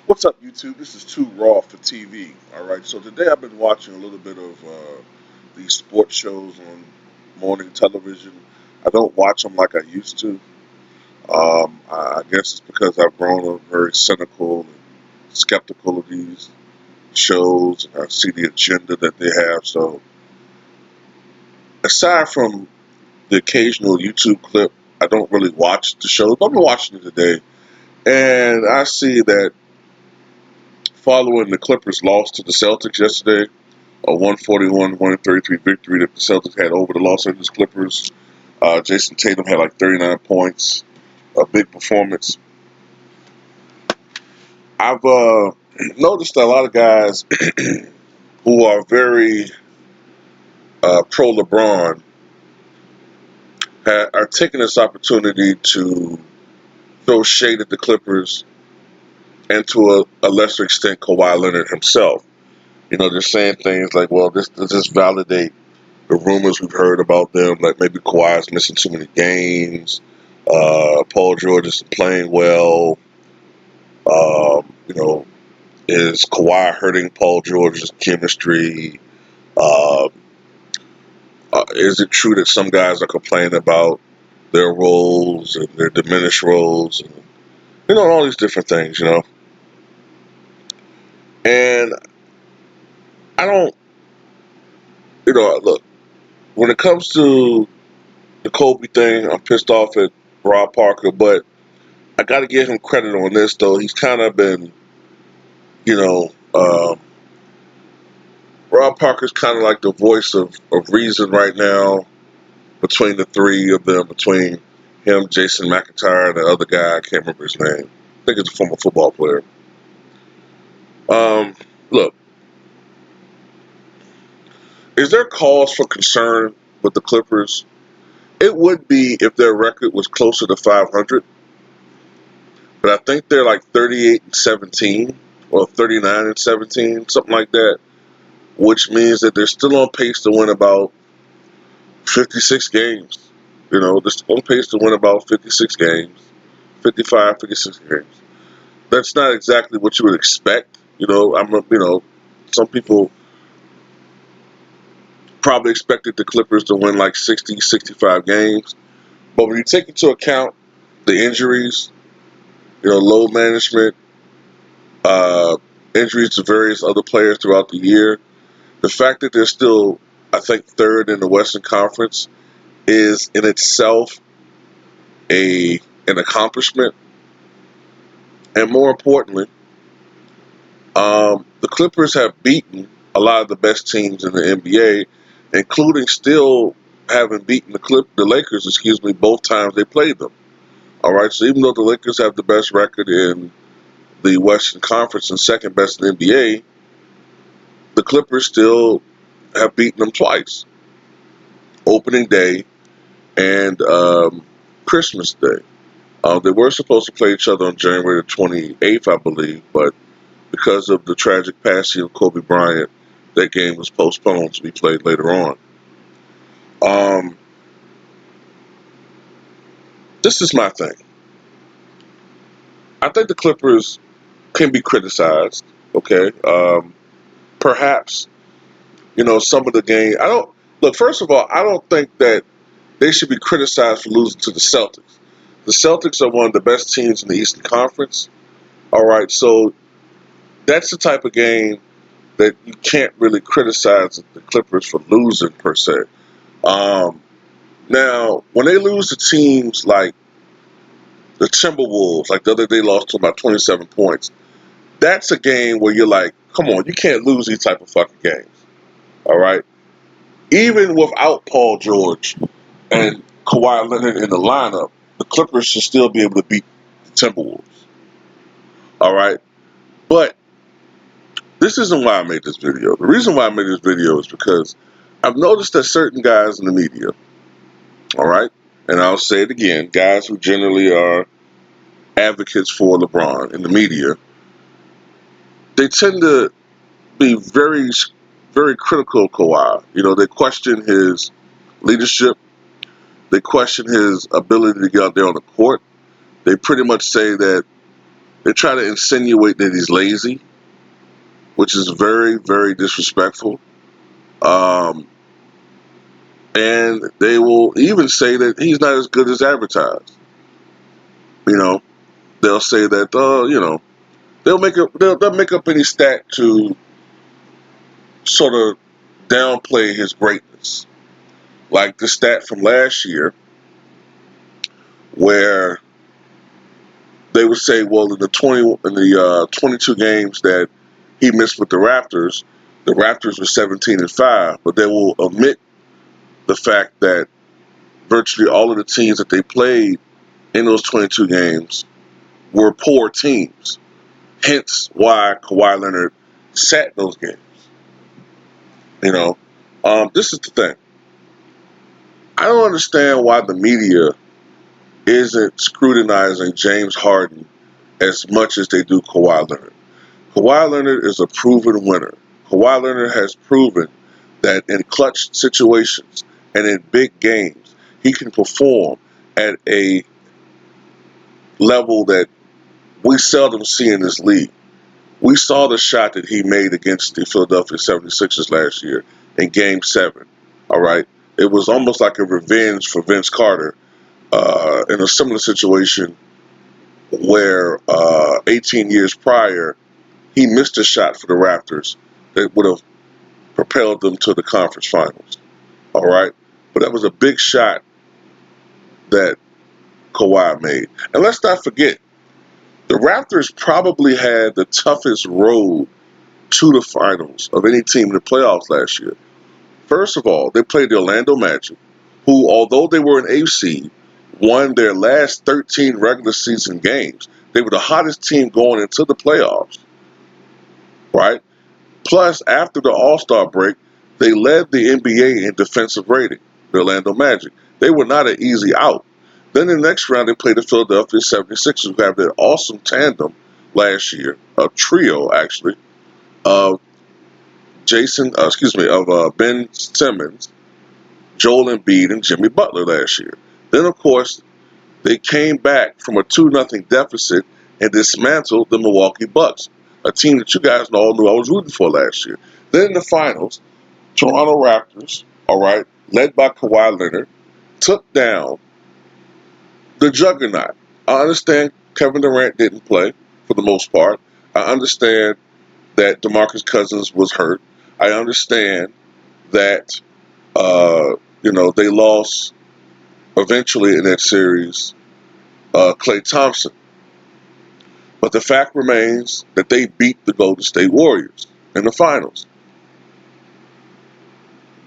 What's up, YouTube? This is Too Raw for TV. All right, so today I've been watching a little bit of these sports shows on morning television. I don't watch them like I used to. I guess it's because I've grown up very cynical and skeptical of these shows, and I see the agenda that they have. So, aside from the occasional YouTube clip, I don't really watch the shows. I've been watching it today, and I see that following the Clippers' loss to the Celtics yesterday, a 141-133 victory that the Celtics had over the Los Angeles Clippers. Jason Tatum had like 39 points, a big performance. I've noticed a lot of guys who are very pro LeBron are taking this opportunity to throw shade at the Clippers and to a lesser extent Kawhi Leonard himself. You know, they're saying things like, well, this does this validate the rumors we've heard about them, like maybe Kawhi's missing too many games, Paul George isn't playing well. You know, is Kawhi hurting Paul George's chemistry? Uh, is it true that some guys are complaining about their roles and their diminished roles, and all these different things, And I don't, look, when it comes to the Kobe thing, I'm pissed off at Rob Parker, but I got to give him credit on this, though. He's kind of been, you know, Rob Parker's kind of like the voice of reason right now between the three of them, between him, Jason McIntyre, and the other guy. I can't remember his name. I think it's a former football player. Um, Look, is there cause for concern with the Clippers? It would be if their record was closer to 500, but I think they're like 38-17 or 39-17, something like that, which means that they're still on pace to win about 56 games. They're still on pace to win about 56 games, 55, 56 games. That's not exactly what you would expect. Some people probably expected the Clippers to win like 60, 65 games. But when you take into account the injuries, load management, uh, injuries to various other players throughout the year, the fact that they're still, I think, third in the Western Conference is in itself an accomplishment. And more importantly, the Clippers have beaten a lot of the best teams in the NBA, including still having beaten the Lakers, both times they played them. All right, so even though the Lakers have the best record in the Western Conference and second best in the NBA, the Clippers still have beaten them twice: opening day and Christmas Day. They were supposed to play each other on January the 28th, I believe, but because of the tragic passing of Kobe Bryant, that game was postponed to be played later on. Um, this is my thing. I think the Clippers can be criticized. Okay, perhaps some of the game. I don't look. First of all, I don't think that they should be criticized for losing to the Celtics. The Celtics are one of the best teams in the Eastern Conference. All right, so that's the type of game that you can't really criticize the Clippers for losing per se. Um, Now, when they lose to teams like the Timberwolves, like the other day lost to about 27 points, that's a game where you're like, come on, you can't lose these type of fucking games. All right? Even without Paul George and Kawhi Leonard in the lineup, the Clippers should still be able to beat the Timberwolves. All right? But this isn't why I made this video. The reason why I made this video is because I've noticed that certain guys in the media, all right, and I'll say it again, guys who generally are advocates for LeBron in the media, they tend to be very, very critical of Kawhi. They question his leadership. They question his ability to get out there on the court. They pretty much say that They try to insinuate that he's lazy, which is very, very disrespectful. Um, and they will even say that he's not as good as advertised. You know, they'll say that, they'll make up any stat to sort of downplay his greatness. Like the stat from last year, where they would say, well, in the 22 games that he missed with the Raptors were 17-5, but they will omit the fact that virtually all of the teams that they played in those 22 games were poor teams. Hence why Kawhi Leonard sat those games. You know, this is the thing. I don't understand why the media isn't scrutinizing James Harden as much as they do Kawhi Leonard. Kawhi Leonard is a proven winner. Kawhi Leonard has proven that in clutch situations and in big games, he can perform at a level that we seldom see in this league. We saw the shot that he made against the Philadelphia 76ers last year in Game 7. All right? It was almost like a revenge for Vince Carter in a similar situation where 18 years prior, he missed a shot for the Raptors that would have propelled them to the conference finals. All right? But that was a big shot that Kawhi made. And let's not forget, the Raptors probably had the toughest road to the finals of any team in the playoffs last year. First of all, they played the Orlando Magic, who, although they were an 8th seed, won their last 13 regular season games. They were the hottest team going into the playoffs, right? Plus, after the All-Star break, they led the NBA in defensive rating, the Orlando Magic. They were not an easy out. Then the next round, they played the Philadelphia 76ers, who have that awesome tandem last year, a trio, actually, of Ben Simmons, Joel Embiid, and Jimmy Butler last year. Then, of course, they came back from a 2-0 deficit and dismantled the Milwaukee Bucks, a team that you guys all knew I was rooting for last year. Then in the finals, Toronto Raptors, all right, led by Kawhi Leonard, took down the juggernaut. I understand Kevin Durant didn't play for the most part. I understand that DeMarcus Cousins was hurt. I understand that they lost eventually in that series Klay Thompson. But the fact remains that they beat the Golden State Warriors in the finals.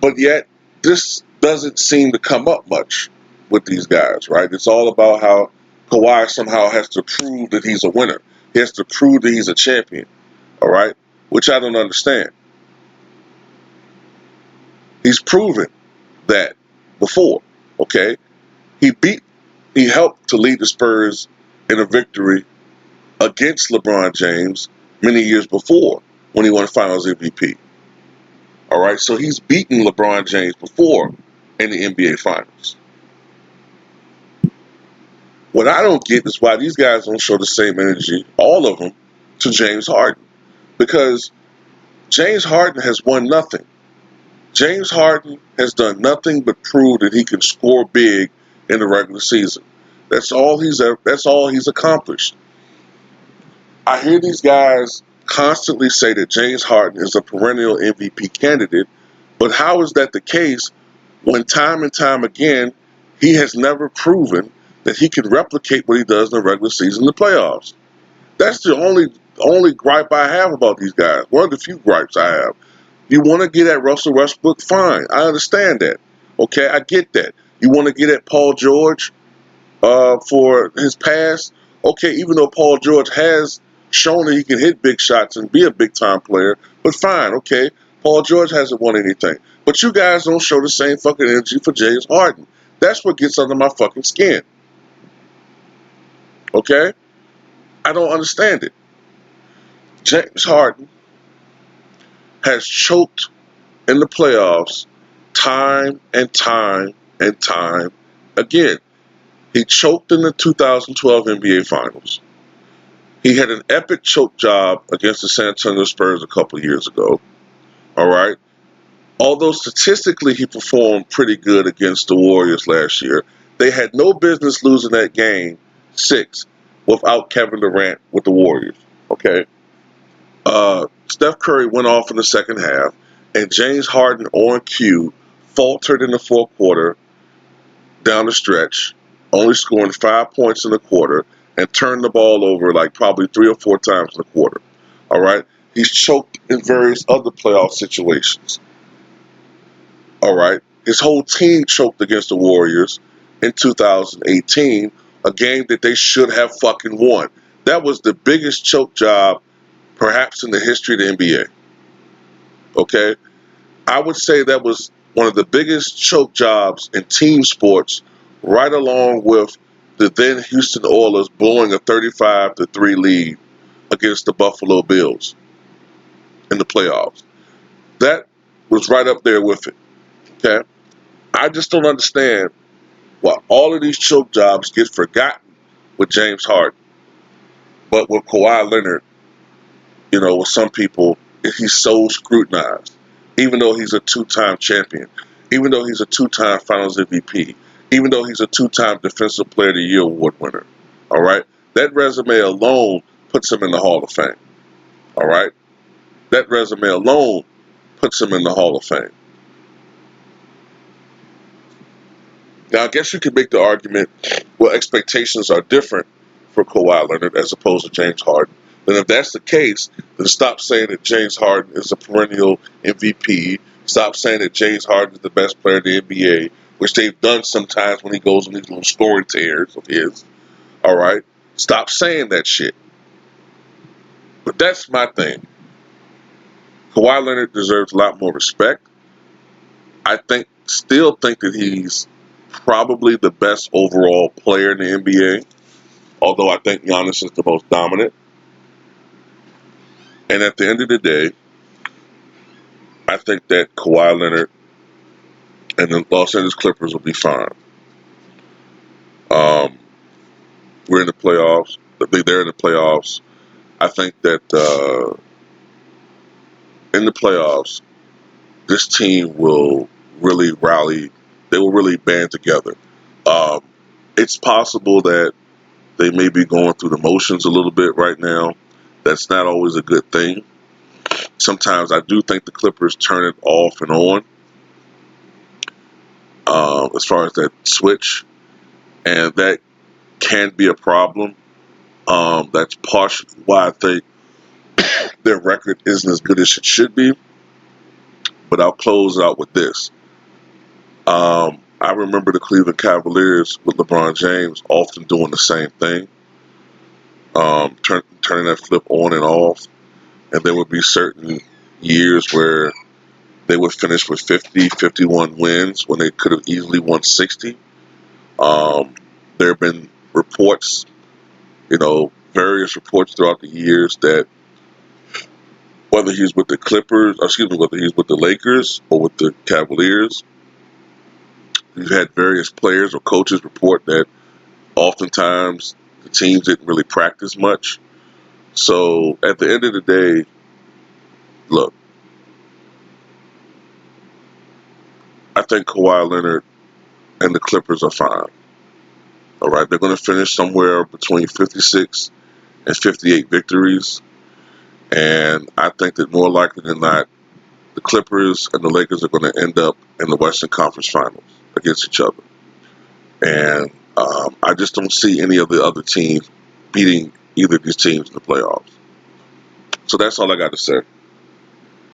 But yet, this doesn't seem to come up much with these guys, right? It's all about how Kawhi somehow has to prove that he's a winner. He has to prove that he's a champion, all right? Which I don't understand. He's proven that before, okay? He helped to lead the Spurs in a victory against LeBron James many years before when he won Finals MVP. All right, so he's beaten LeBron James before in the NBA Finals. What I don't get is why these guys don't show the same energy, all of them, to James Harden. Because James Harden has won nothing. James Harden has done nothing but prove that he can score big in the regular season. That's all he's accomplished. I hear these guys constantly say that James Harden is a perennial MVP candidate, but how is that the case when time and time again he has never proven that he can replicate what he does in the regular season and the playoffs? That's the only gripe I have about these guys. One of the few gripes I have. You want to get at Russell Westbrook? Fine. I understand that. Okay, I get that. You want to get at Paul George for his past? Okay, even though Paul George has shown that he can hit big shots and be a big-time player, but fine, okay. Paul George hasn't won anything. But you guys don't show the same fucking energy for James Harden. That's what gets under my fucking skin. Okay? I don't understand it. James Harden has choked in the playoffs time and time and time again. He choked in the 2012 NBA Finals. He had an epic choke job against the San Antonio Spurs a couple of years ago. All right. Although statistically he performed pretty good against the Warriors last year, they had no business losing that game 6 without Kevin Durant with the Warriors. Okay. Steph Curry went off in the second half, and James Harden on cue faltered in the fourth quarter down the stretch, only scoring 5 points in the quarter, and turned the ball over like probably 3 or 4 times in the quarter. All right. He's choked in various other playoff situations. All right. His whole team choked against the Warriors in 2018, a game that they should have fucking won. That was the biggest choke job perhaps in the history of the NBA. Okay. I would say that was one of the biggest choke jobs in team sports, right along with the then Houston Oilers blowing a 35-3 lead against the Buffalo Bills in the playoffs. That was right up there with it. Okay. I just don't understand why all of these choke jobs get forgotten with James Harden, but with Kawhi Leonard, with some people, he's so scrutinized, even though he's a two-time champion, even though he's a two-time Finals MVP, even though he's a two-time Defensive Player of the Year award winner. All right, that resume alone puts him in the Hall of Fame. All right, that resume alone puts him in the Hall of Fame. Now, I guess you could make the argument, well, expectations are different for Kawhi Leonard as opposed to James Harden. Then if that's the case, then stop saying that James Harden is a perennial MVP. Stop saying that James Harden is the best player in the NBA, which they've done sometimes when he goes on these little scoring tears of his. All right? Stop saying that shit. But that's my thing. Kawhi Leonard deserves a lot more respect. Still think that he's probably the best overall player in the NBA, although I think Giannis is the most dominant. And at the end of the day, I think that Kawhi Leonard and the Los Angeles Clippers will be fine. Um, we're in the playoffs. They're in the playoffs. I think that in the playoffs, this team will really rally. They will really band together. Um, it's possible that they may be going through the motions a little bit right now. That's not always a good thing. Sometimes I do think the Clippers turn it off and on as far as that switch, and that can be a problem. That's partially why I think their record isn't as good as it should be. But I'll close out with this. I remember the Cleveland Cavaliers with LeBron James often doing the same thing, turning that flip on and off. And there would be certain years where they would finish with 50, 51 wins when they could have easily won 60. There have been reports, various reports throughout the years that whether he's with the Clippers, whether he's with the Lakers or with the Cavaliers, you've had various players or coaches report that oftentimes the teams didn't really practice much. So at the end of the day, look, I think Kawhi Leonard and the Clippers are fine. All right, they're going to finish somewhere between 56 and 58 victories. And I think that more likely than not, the Clippers and the Lakers are going to end up in the Western Conference Finals against each other. And I just don't see any of the other teams beating either of these teams in the playoffs. So that's all I got to say.